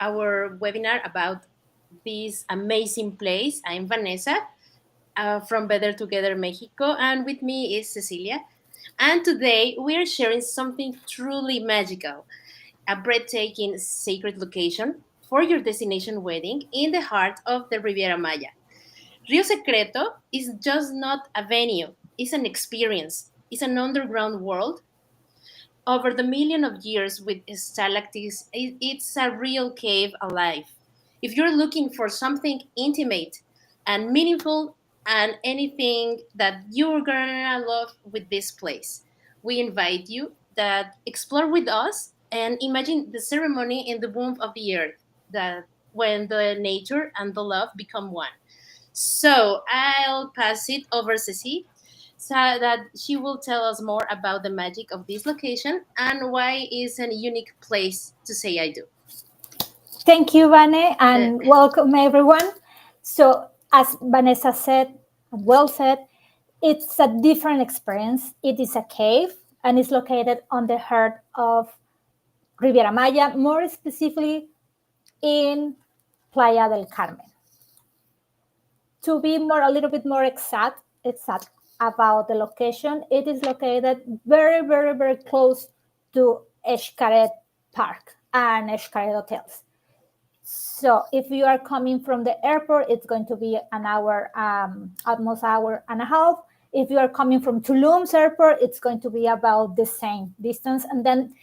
our webinar about this amazing place. I'm Vanessa from Better Together Mexico, and with me is Cecilia. And today we are sharing something truly magical, a breathtaking sacred location for your destination wedding in the heart of the Riviera Maya. Rio Secreto is just not a venue, it's an experience, it's an underground world over the million of years with stalactites. It's a real cave alive. If you're looking for something intimate and meaningful and anything that you're gonna love with this place, we invite you that explore with us and imagine the ceremony in the womb of the earth, that when the nature and the love become one. So I'll pass it over Ceci so that she will tell us more about the magic of this location and why it's a unique place to say I do. Thank you, Vane, Uh, and welcome everyone. So, as Vanessa said, well said, it's a different experience. It is a cave and it's located on the heart of Riviera Maya, more specifically in Playa del Carmen. To be a little bit more exact about the location, it is located very, very, very close to Xcaret Park and Xcaret Hotels. So if you are coming from the airport, it's going to be an hour, almost hour and a half. If you are coming from Tulum's airport, it's going to be about the same distance. And then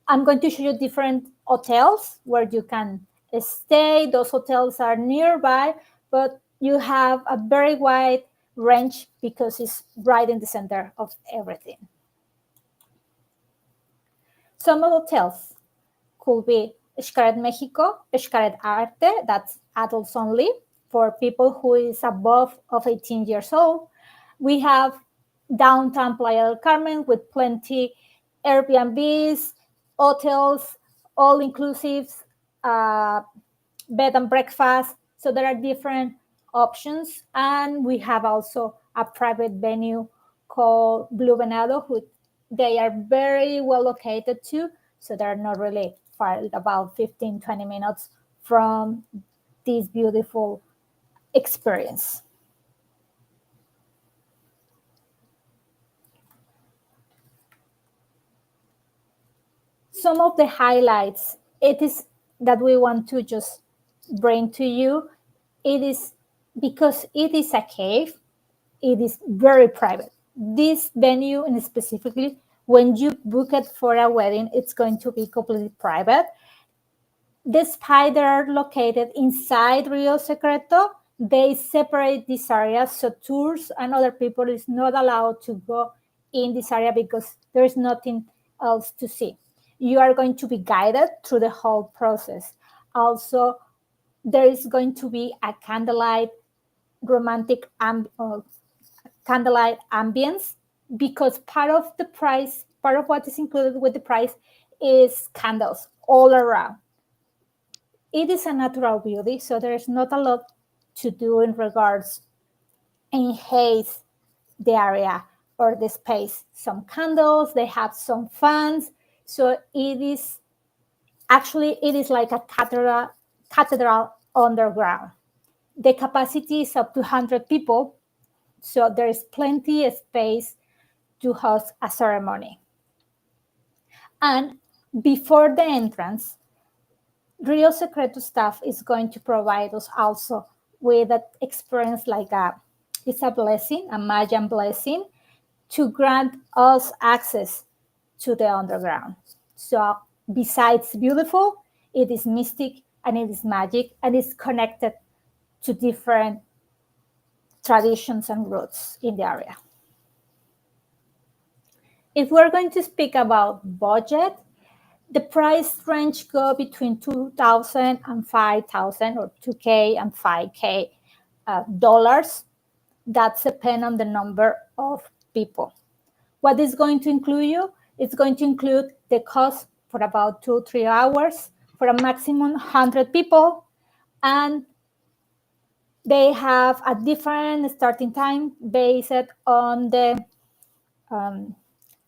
I'm going to show you different hotels where you can stay. Those hotels are nearby, but you have a very wide range because it's right in the center of everything. Some hotels could be Xcaret Mexico, Xcaret Arte, that's adults only for people who is above of 18 years old. We have downtown Playa del Carmen with plenty Airbnbs, hotels, all inclusive, uh, bed and breakfast. So there are different options. And we have also a private venue called Blue Venado, who they are very well located too. So they're not really far, about 15, 20 minutes from this beautiful experience. Some of the highlights it is that we want to just bring to you, it is because it is a cave, it is very private. This venue, and specifically when you book it for a wedding, it's going to be completely private. Despite they're located inside Rio Secreto, they separate these areas so tours and other people is not allowed to go in this area because there's nothing else to see. You are going to be guided through the whole process. Also, there is going to be a romantic candlelight ambience because part of what is included with the price is candles all around. It is a natural beauty, so there's not a lot to do in regards enhance the area or the space. Some candles, they have some fans, so it is like a cathedral underground. The capacity is up to 100 people, so there is plenty of space to host a ceremony. And before the entrance, Rio Secreto staff is going to provide us also with an experience it's a blessing, a Mayan blessing, to grant us access to the underground. So besides beautiful, it is mystic and it is magic and it's connected to different traditions and roots in the area. If we're going to speak about budget, the price range go between 2,000 and 5,000 or 2K and 5K dollars. That's depend on the number of people. What is going to include you? It's going to include the cost for about 2-3 hours for a maximum 100 people, and they have a different starting time based on the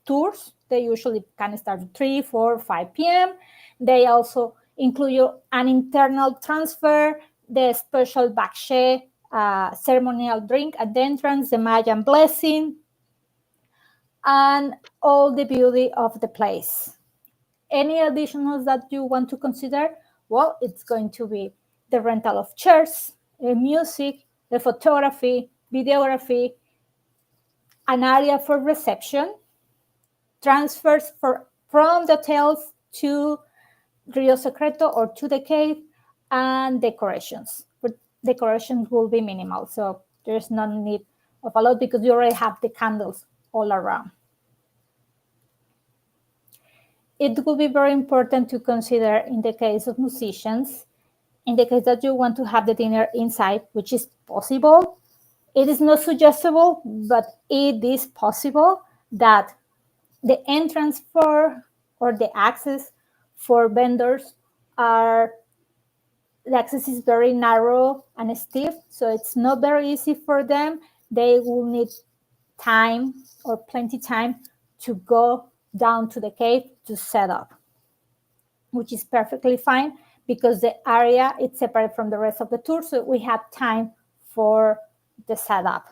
tours. They usually can start at 3, 4, 5 p.m. They also include an internal transfer, the special bakshe, ceremonial drink at the entrance, the Mayan blessing, and all the beauty of the place. Any additionals that you want to consider? Well, it's going to be the rental of chairs, music, the photography, videography, an area for reception, transfers from the hotels to Rio Secreto or to the cave, and decorations. But decorations will be minimal, so there's no need of a lot because you already have the candles all around. It will be very important to consider in the case of musicians, in the case that you want to have the dinner inside, which is possible. It is not suggestible, but it is possible that the entrance for or the access for vendors are the access is very narrow and stiff, so it's not very easy for them. They will need time or plenty time to go down to the cave to set up, which is perfectly fine because the area is separate from the rest of the tour, so we have time for the setup.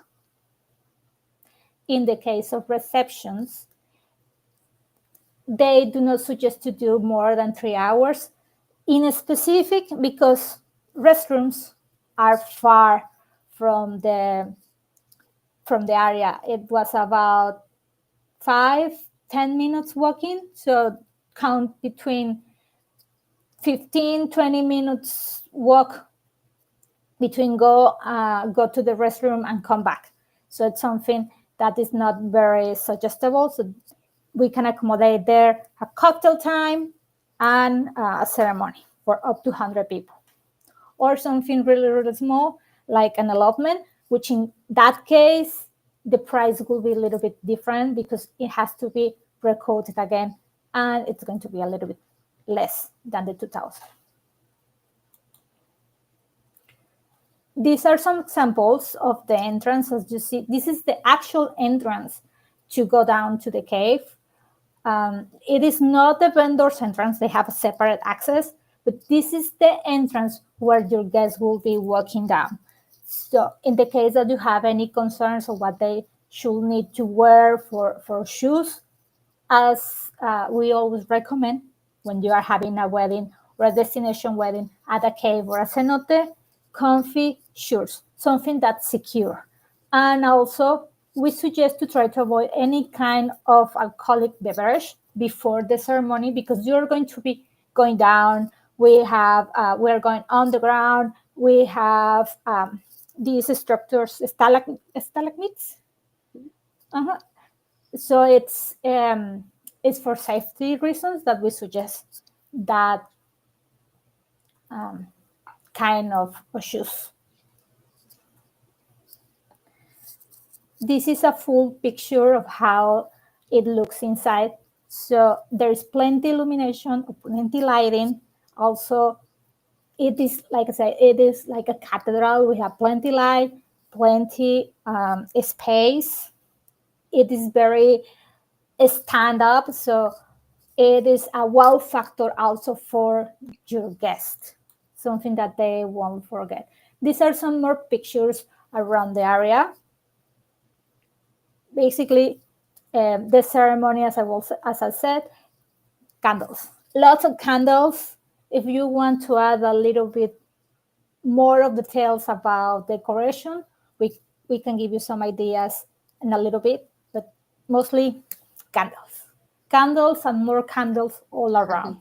In the case of receptions, they do not suggest to do more than 3 hours in a specific because restrooms are far from the area. It was about 5-10 minutes walking, so count between 15-20 minutes walk between go to the restroom and come back. So it's something that is not very suggestible. So we can accommodate there a cocktail time and a ceremony for up to 100 people, or something really, really small like an elopement, which in that case, the price will be a little bit different because it has to be recorded again, and it's going to be a little bit less than the 2000. These are some examples of the entrance. As you see, this is the actual entrance to go down to the cave. It is not the vendor's entrance. They have a separate access, but this is the entrance where your guests will be walking down. So in the case that you have any concerns of what they should need to wear for shoes, as we always recommend when you are having a wedding or a destination wedding at a cave or a cenote, comfy shoes, something that's secure. And also, we suggest to try to avoid any kind of alcoholic beverage before the ceremony because you're going to be going down. We're going on the ground. We have these structures, stalagmites. Uh-huh. So it's for safety reasons that we suggest that kind of shoes. This is a full picture of how it looks inside. So there's plenty illumination, plenty lighting. Also, it is, like I said, it is like a cathedral. We have plenty light, plenty space. It is very stand up, so it is a wow factor also for your guests, something that they won't forget. These are some more pictures around the area. Basically, the ceremony, as I said, candles, lots of candles. If you want to add a little bit more of details about decoration, we can give you some ideas in a little bit, but mostly candles and more candles all around.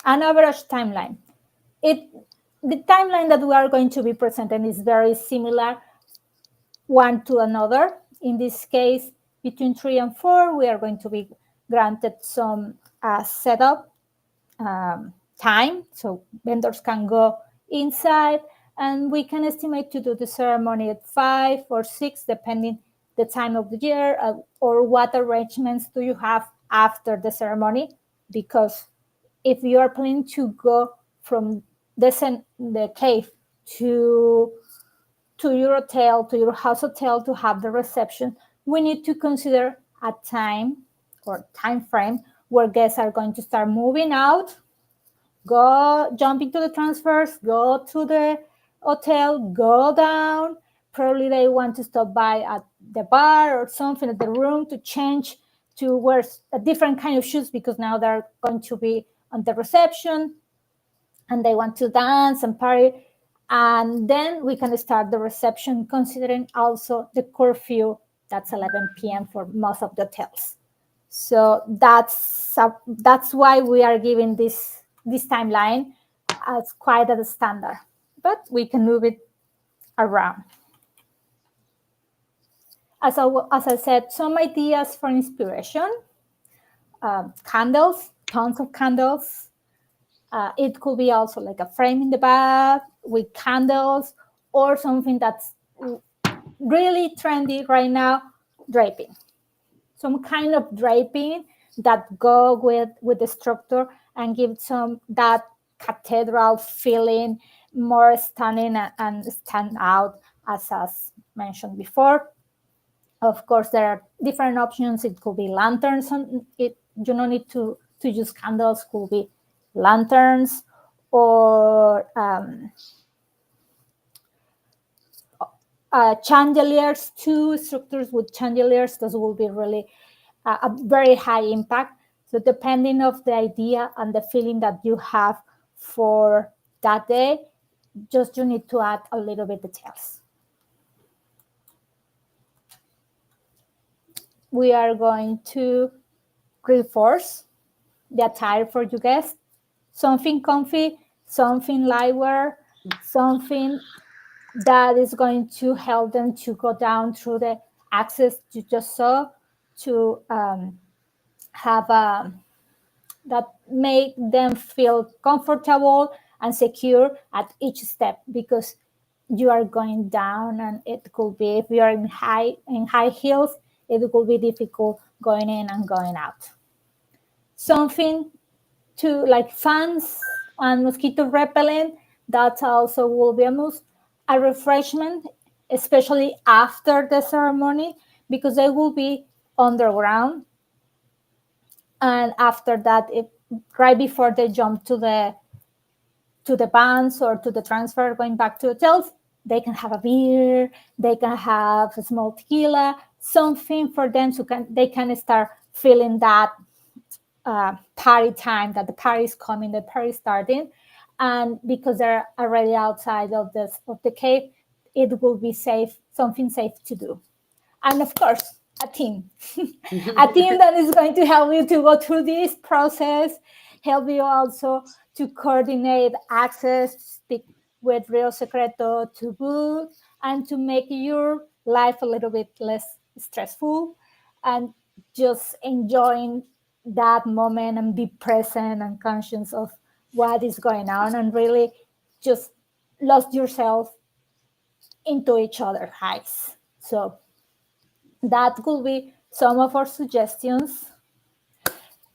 An average timeline. The timeline that we are going to be presenting is very similar one to another. In this case, between 3 and 4, we are going to be granted some setup time, so vendors can go inside, and we can estimate to do the ceremony at 5 or 6, depending the time of the year, or what arrangements do you have after the ceremony. Because if you are planning to go from the cave to your hotel, to your house hotel to have the reception, we need to consider a time or time frame where guests are going to start moving out, go jump into the transfers, go to the hotel, go down. Probably they want to stop by at the bar or something at the room to change to wear a different kind of shoes because now they're going to be on the reception and they want to dance and party. And then we can start the reception considering also the curfew that's 11 p.m. for most of the hotels. So that's why we are giving this timeline as quite a standard, but we can move it around. As I said, some ideas for inspiration: candles, tons of candles. It could be also like a frame in the back with candles, or something that's really trendy right now, draping. Some kind of draping that go with the structure and give some that cathedral feeling, more stunning and stand out, as mentioned before. Of course, there are different options. It could be lanterns. You don't need to use candles. Could be lanterns or chandeliers. Two structures with chandeliers. Those will be really a very high impact. So depending of the idea and the feeling that you have for that day, just you need to add a little bit details. We are going to reinforce the attire for you guests. Something comfy, something lightwear, something that is going to help them to go down through the access you just saw, to have that make them feel comfortable and secure at each step, because you are going down and it could be, if you are in high heels, it will be difficult going in and going out. Something to like fans and mosquito repellent, that also will be a must. A refreshment, especially after the ceremony, because they will be underground, and after that, right before they jump to the bands or to the transfer going back to hotels, they can have a beer, they can have a small tequila, something for them, so they can start feeling that party time, that the party is coming, the party is starting. And because they're already outside of the cave, it will be safe, something safe to do. And of course, a team, a team that is going to help you to go through this process, help you also to coordinate access, speak with Rio Secreto to book, and to make your life a little bit less stressful, and just enjoying that moment and be present and conscious of what is going on, and really just lost yourself into each other's eyes. So that could be some of our suggestions.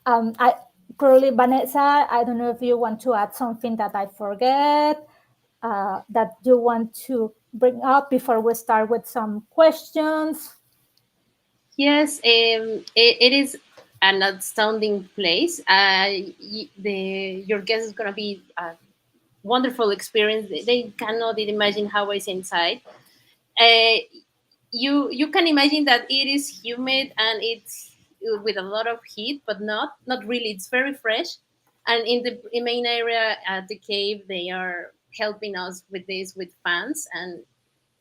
I Probably Vanessa, I don't know if you want to add something that I forget, that you want to bring up before we start with some questions. Yes, it is an astounding place. Your guest is gonna be a wonderful experience. They cannot imagine how it's inside. Uh, you can imagine that it is humid and it's with a lot of heat, but not really. It's very fresh, and in the main area at the cave, they are helping us with this with fans, and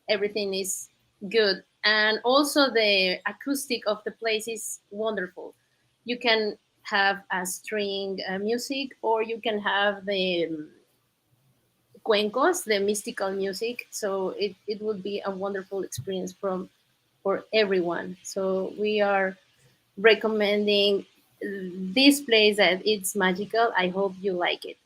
everything is good. And also the acoustic of the place is wonderful. You can have a string music, or you can have the cuencos, the mystical music. So it would be a wonderful experience for everyone. So we are recommending this place that it's magical. I hope you like it.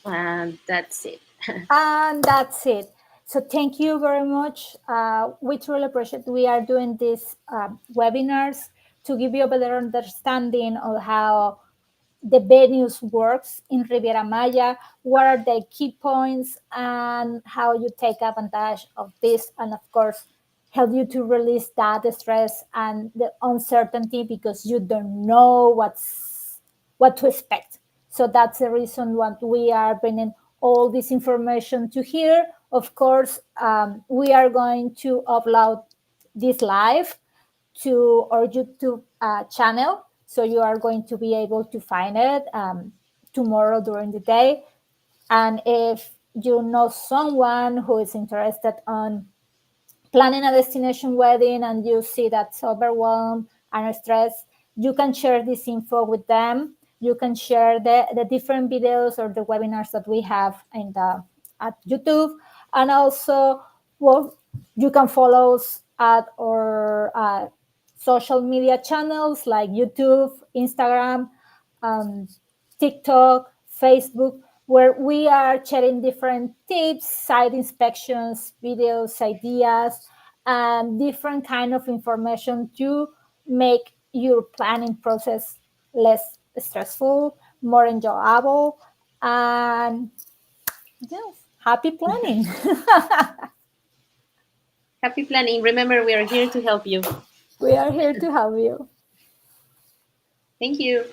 And that's it. And that's it. So thank you very much. We truly appreciate we are doing these webinars to give you a better understanding of how the venues works in Riviera Maya, what are the key points, and how you take advantage of this, and of course, help you to release that stress and the uncertainty because you don't know what to expect. So that's the reason what we are bringing all this information to here. Of course, we are going to upload this live to our YouTube channel, so you are going to be able to find it tomorrow during the day. And if you know someone who is interested on planning a destination wedding and you see that's overwhelmed and stressed, you can share this info with them. You can share the different videos or the webinars that we have in the at YouTube. And also, well, you can follow us at our social media channels like YouTube, Instagram, um, TikTok, Facebook, where we are sharing different tips, site inspections, videos, ideas, and different kind of information to make your planning process less stressful, more enjoyable, and yes, happy planning. Happy planning. Remember, we are here to help you. We are here to help you. Thank you.